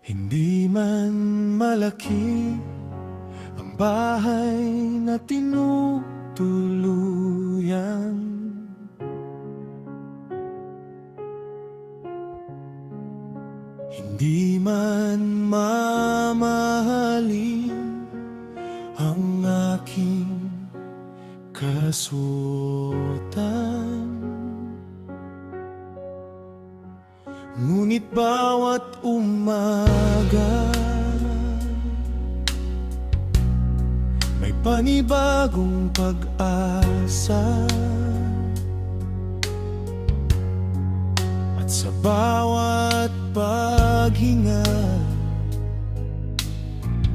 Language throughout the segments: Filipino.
Hindi man malaki ang bahay na tinutuluyan, hindi man mamahalin ang aking kasuotan, ngunit bawat umaga may panibagong pag-asa, at sa bawat paghinga,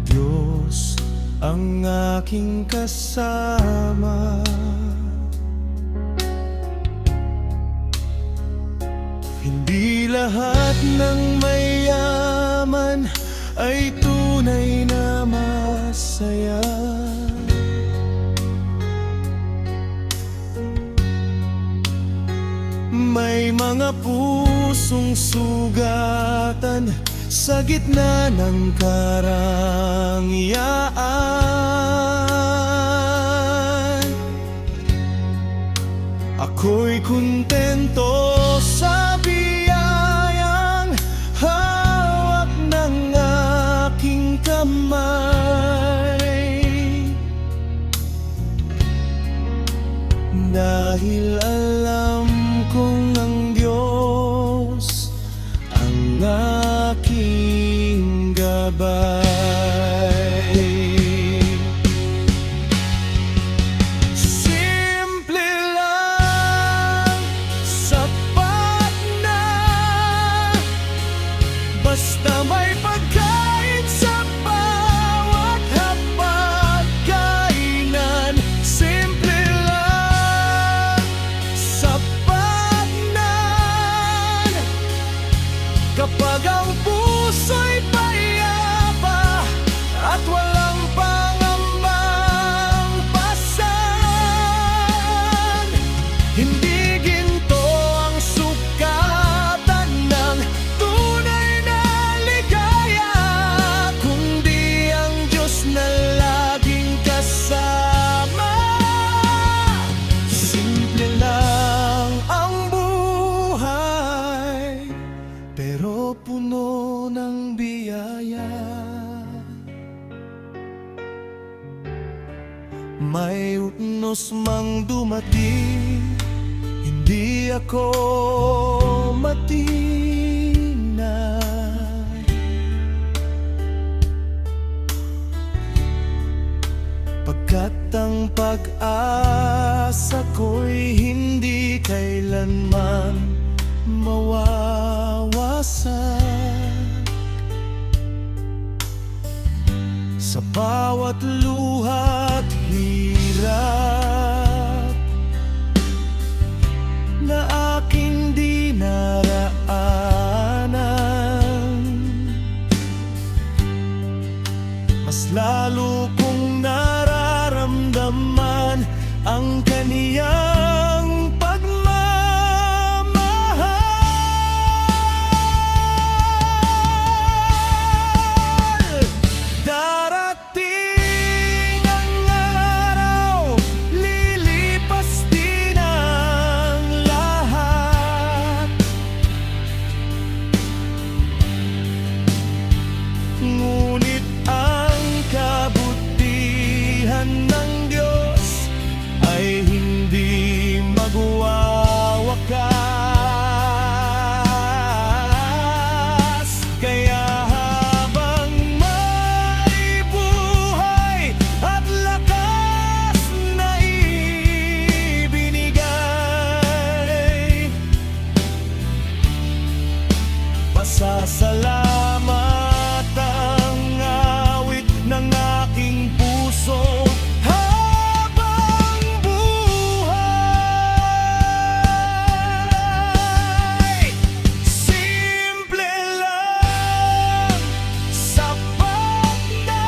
Diyos ang aking kasama. Hindi lahat ng mayaman ay tunay na masaya. May mga pusong sugatan sa gitna ng karangyaan. Ako'y kontento sa biyayang hawak ng aking kamay, dahil alam kong ang Diyos ang aking gabay. Simple lang, sapat na, basta may pagkain sa bawat hapagkainan. Simple lang, sapat na, kapag ang puso'y payapa at walang pangambang pasan. Hindi ginto ang sukatan ng tunay na ligaya, kundi ang Diyos na laging kasama. Simple lang ang buhay, pero puno ng biyaya. May unos mang dumating, hindi ako matinag. Pagkat ang pag-asa ko'y hindi kailanman mawawasak. Sa bawat luha't hirap na aking dinaraanan, mas lalo kong nararamdaman ang kaniyang pagmamahal. Darating ang araw, lilipas din ang lahat, ngunit ang kabutihan ng Diyos ay hindi magwawakas. Kaya habang may buhay at lakas na ibinigay, pasasalamat ang awit ng aking puso habang buhay. Simple lang, sapat na,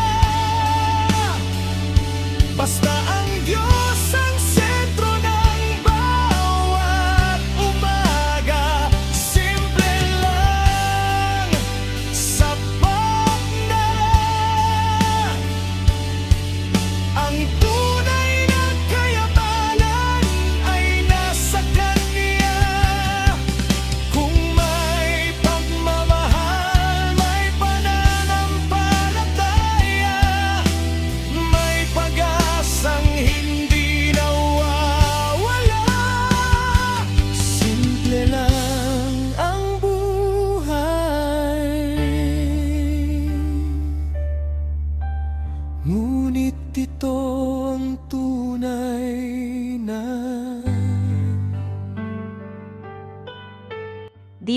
basta ang Diyos ang sentro ng bawat umaga. Simple lang,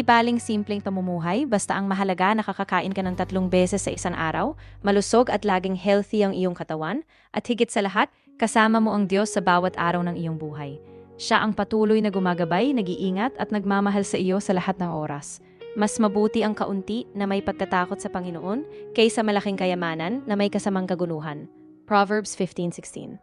Di baling simpleng pamumuhay, basta ang mahalaga nakakakain ka ng 3 beses sa isang araw, malusog at laging healthy ang iyong katawan, at higit sa lahat, kasama mo ang Diyos sa bawat araw ng iyong buhay. Siya ang patuloy na gumagabay, nag-iingat at nagmamahal sa iyo sa lahat ng oras. Mas mabuti ang kaunti na may pagkatakot sa Panginoon kaysa malaking kayamanan na may kasamang kaguluhan. Proverbs 15:16.